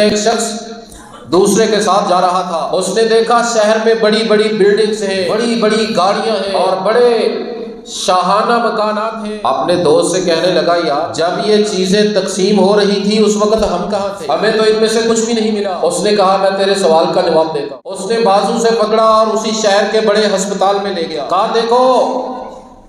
ایک شخص دوسرے کے ساتھ جا رہا تھا، اس نے دیکھا شہر میں بڑی بڑی بلڈنگز ہیں، بڑی بڑی گاڑیاں ہیں اور بڑے شاہانہ مکانات ہیں۔ اپنے دوست سے کہنے لگا، یار جب یہ چیزیں تقسیم ہو رہی تھی اس وقت ہم کہاں تھے؟ ہمیں تو ان میں سے کچھ بھی نہیں ملا۔ اس نے کہا، میں تیرے سوال کا جواب دیتا ہوں۔ اس نے بازو سے پکڑا اور اسی شہر کے بڑے ہسپتال میں لے گیا۔ کہا، دیکھو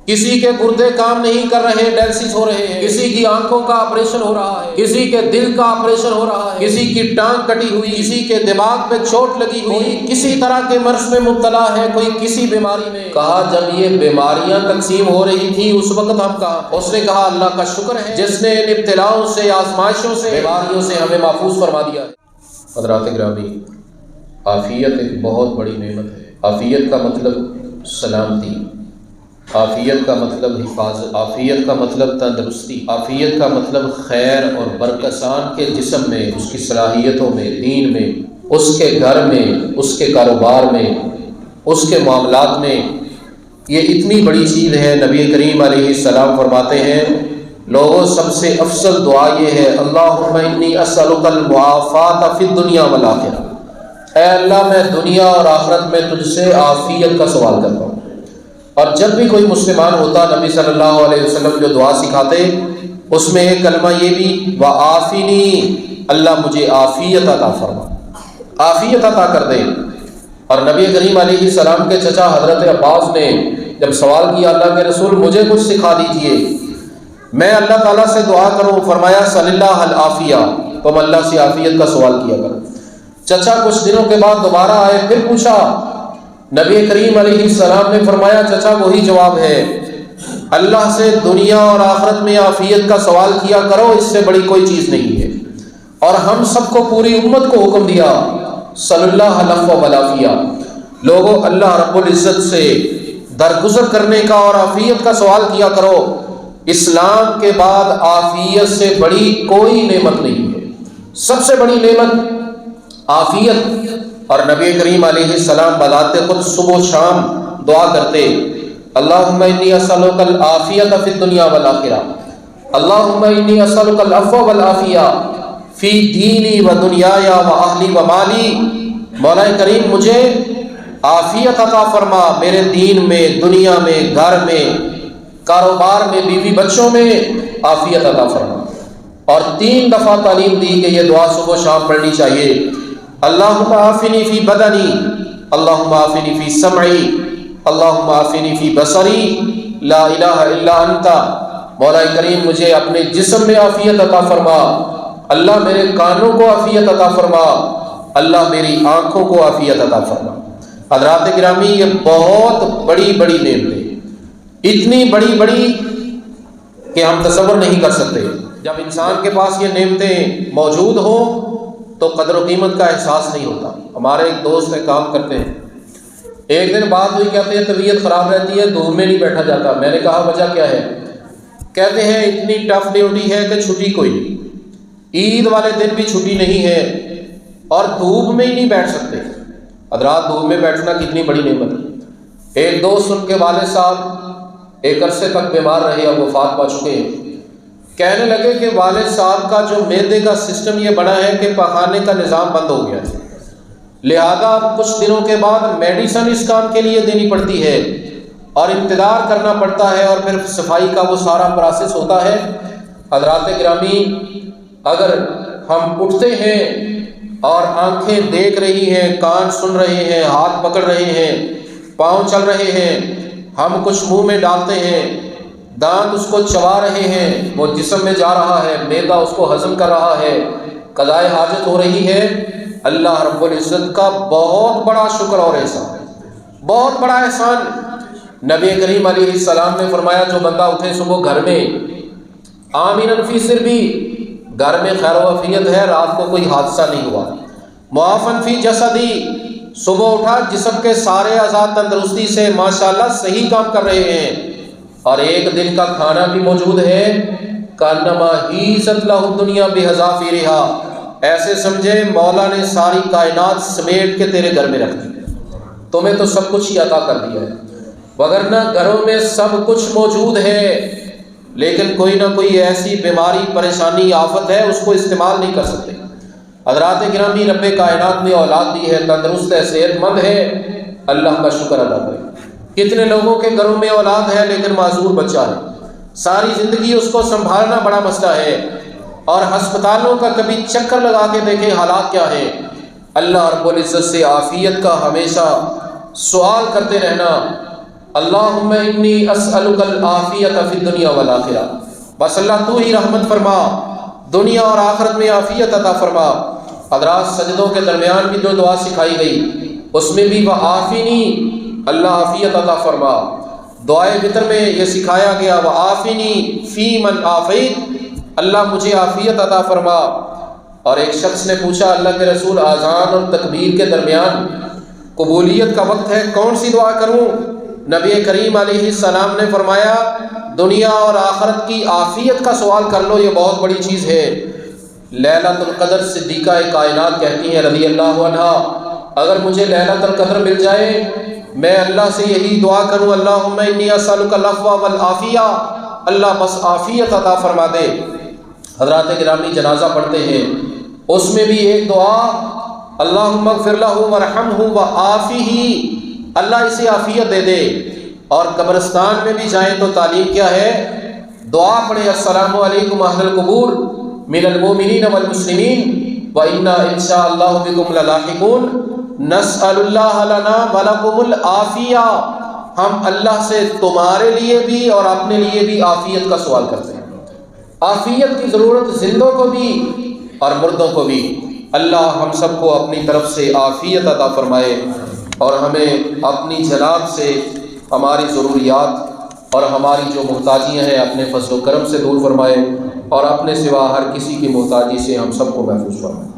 کسی کے گردے کام نہیں کر رہے، ڈائلسس ہو رہے ہیں، کسی کی آنکھوں کا آپریشن ہو رہا ہے، کسی کے دل کا آپریشن ہو رہا ہے، کسی کی ٹانگ کٹی ہوئی، کسی کے دماغ پہ چوٹ لگی ہوئی، کسی طرح کے مرض میں مبتلا ہے، کوئی کسی بیماری میں۔ کہا، جب یہ بیماریاں تقسیم ہو رہی تھی اس وقت ہم کہاں؟ اس نے کہا، اللہ کا شکر ہے جس نے ان ابتلاؤں سے، آزمائشوں سے، بیماریوں سے ہمیں محفوظ فرما دیا ہے۔ حضرات گرامی، عافیت ایک بہت بڑی نعمت ہے۔ عافیت کا مطلب سلامتی، عافیت کا مطلب حفاظت، عافیت کا مطلب تندرستی، عافیت کا مطلب خیر اور برکت۔ انسان کے جسم میں، اس کی صلاحیتوں میں، دین میں، اس کے گھر میں، اس کے کاروبار میں، اس کے معاملات میں، یہ اتنی بڑی چیز ہے۔ نبی کریم علیہ السلام فرماتے ہیں، لوگوں سب سے افضل دعا یہ ہے، اللہم انی اسألک المعافاۃ فی الدنیا والآخرہ، اے اللہ میں دنیا اور آخرت میں تجھ سے عافیت کا سوال کرتا ہوں۔ اور جب بھی کوئی مسلمان ہوتا، نبی صلی اللہ علیہ وسلم جو دعا سکھاتے اس میں ایک کلمہ یہ بھی، وعافنی، اللہ مجھے عافیت عطا فرما، عافیت عطا کر دے۔ اور نبی کریم علیہ السلام کے چچا حضرت عباس نے جب سوال کیا، اللہ کے رسول مجھے کچھ سکھا دیجئے، میں اللہ تعالیٰ سے دعا کروں، فرمایا صلی اللہ العافیہ، تم اللہ سے عافیت کا سوال کیا کرو۔ چچا کچھ دنوں کے بعد دوبارہ آئے، پھر پوچھا، نبی کریم علیہ السلام نے فرمایا، چچا وہی جواب ہے، اللہ سے دنیا اور آخرت میں عافیت کا سوال کیا کرو، اس سے بڑی کوئی چیز نہیں ہے۔ اور ہم سب کو، پوری امت کو حکم دیا، صلی اللہ علیہ والعافیہ، لوگوں اللہ رب العزت سے درگزر کرنے کا اور عافیت کا سوال کیا کرو۔ اسلام کے بعد عافیت سے بڑی کوئی نعمت نہیں ہے، سب سے بڑی نعمت عافیت۔ اور نبی کریم علیہ السلام بذات خود صبح و شام دعا کرتے، اللہم انی اسألک العافیۃ فی الدنیا والآخرہ، اللہم انی اسألک العفو والعافیہ فی دینی و دنیای و اہلی و مالی، مولا کریم مجھے عافیت عطا فرما، میرے دین میں، دنیا میں، گھر میں، کاروبار میں، بیوی بچوں میں عافیت عطا فرما۔ اور 3 دفعہ تعلیم دی کہ یہ دعا صبح و شام پڑھنی چاہیے، اللہم عافنی فی بدنی، اللہم عافنی فی سمعی، اللہم عافنی فی بصری، لا الہ الا انت، مولا کریم مجھے اپنے جسم میں عافیت عطا فرما، اللہ میرے کانوں کو عافیت عطا فرما، اللہ میری آنکھوں کو عافیت عطا فرما۔ حضرات گرامی، یہ بہت بڑی بڑی نعمتیں، اتنی بڑی بڑی کہ ہم تصور نہیں کر سکتے۔ جب انسان کے پاس یہ نعمتیں موجود ہوں تو قدر و قیمت کا احساس نہیں ہوتا۔ ہمارے ایک دوست کام کرتے ہیں، ایک دن بات ہوئی، کہتے ہیں طبیعت خراب رہتی ہے، دھوپ میں نہیں بیٹھا جاتا۔ میں نے کہا وجہ کیا ہے؟ کہتے ہیں اتنی ٹف ڈیوٹی ہے کہ چھٹی کوئی نہیں، عید والے دن بھی چھٹی نہیں ہے اور دھوپ میں ہی نہیں بیٹھ سکتے۔ حضرات دھوپ میں بیٹھنا کتنی بڑی نعمت ہے۔ ایک دوست، ان کے والد صاحب ایک عرصے تک بیمار رہے اور وفات پا چکے ہیں، کہنے لگے کہ والد صاحب کا جو معدے کا سسٹم یہ بنا ہے کہ پخانے کا نظام بند ہو گیا ہے، لہذا کچھ دنوں کے بعد میڈیسن اس کام کے لیے دینی پڑتی ہے اور انتظار کرنا پڑتا ہے اور پھر صفائی کا وہ سارا پروسیس ہوتا ہے۔ حضرات گرامی، اگر ہم اٹھتے ہیں اور آنکھیں دیکھ رہی ہیں، کان سن رہے ہیں، ہاتھ پکڑ رہے ہیں، پاؤں چل رہے ہیں، ہم کچھ منہ میں ڈالتے ہیں، دانت اس کو چبا رہے ہیں، وہ جسم میں جا رہا ہے، معدہ اس کو ہضم کر رہا ہے، قضائے حاجت ہو رہی ہے، اللہ رب العزت کا بہت بڑا شکر اور احسان، بہت بڑا احسان۔ نبی کریم علیہ السلام نے فرمایا، جو بندہ اٹھے صبح گھر میں آمین فی سربی، گھر میں خیر و عافیت ہے، رات کو کوئی حادثہ نہیں ہوا، معافن فی جسدی، صبح اٹھا جسم کے سارے اعضاء تندرستی سے ماشاءاللہ صحیح کام کر رہے ہیں، اور ایک دن کا کھانا بھی موجود ہے، کانما ہیست لہ الدنیا بحذافیرہا، ایسے سمجھے مولا نے ساری کائنات سمیٹ کے تیرے گھر میں رکھ دی، تمہیں تو سب کچھ ہی عطا کر دیا ہے۔ وگرنہ گھروں میں سب کچھ موجود ہے، لیکن کوئی نہ کوئی ایسی بیماری، پریشانی، آفت ہے، اس کو استعمال نہیں کر سکتے۔ حضرات گرامی، رب کائنات نے اولاد دی ہے، تندرست ہے، صحت مند ہے، اللہ کا شکر ادا کرے۔ کتنے لوگوں کے گھروں میں اولاد ہے لیکن معذور بچہ ہے، ساری زندگی اس کو سنبھالنا بڑا مسئلہ ہے، اور ہسپتالوں کا کبھی چکر لگا کے دیکھیں حالات کیا ہے۔ اللہ رب العزت سے عافیت کا ہمیشہ سوال کرتے رہنا، اللہم انی اسألک العافیت فی الدنیا والآخرہ، بس اللہ تو ہی رحمت فرما، دنیا اور آخرت میں عافیت عطا فرما۔ حضرات سجدوں کے درمیان بھی جو دعا سکھائی گئی اس میں بھی وعافنی، اللہ عافیت عطا فرما۔ دعائے وطر میں یہ سکھایا گیا وعافنی فی من عافیت، اللہ مجھے عافیت عطا فرما۔ اور ایک شخص نے پوچھا اللہ کے رسول، اذان اور تکبیر کے درمیان قبولیت کا وقت ہے، کون سی دعا کروں؟ نبی کریم علیہ السلام نے فرمایا دنیا اور آخرت کی عافیت کا سوال کر لو، یہ بہت بڑی چیز ہے۔ لیلۃ القدر صدیقہ کائنات کہتی ہیں رضی اللہ عنہا، اگر مجھے لیلۃ القدر مل جائے میں اللہ سے یہی دعا کروں، اللہم انی اسألک العفو والعافیہ، اللہ بس عافیت عطا فرما دے۔ حضرات گرامی جنازہ پڑھتے ہیں، اس میں بھی ایک دعا اللہم اغفر لہ وارحمہ وعافہ، اللہ اسے عافیت دے دے۔ اور قبرستان میں بھی جائیں تو تعلیم کیا ہے؟ دعا پڑھیں السلام علیکم اہل القبور من المؤمنین والمسلمین وإنا انشاء اللہ بکم للاحقون نسأل اللہ لنا ولکم العافیہ، ہم اللہ سے تمہارے لیے بھی اور اپنے لیے بھی عافیت کا سوال کرتے ہیں۔ عافیت کی ضرورت زندوں کو بھی اور مردوں کو بھی۔ اللہ ہم سب کو اپنی طرف سے عافیت عطا فرمائے اور ہمیں اپنی جناب سے ہماری ضروریات اور ہماری جو محتاجیاں ہیں اپنے فضل و کرم سے دور فرمائے، اور اپنے سوا ہر کسی کی محتاجی سے ہم سب کو محفوظ فرمائے۔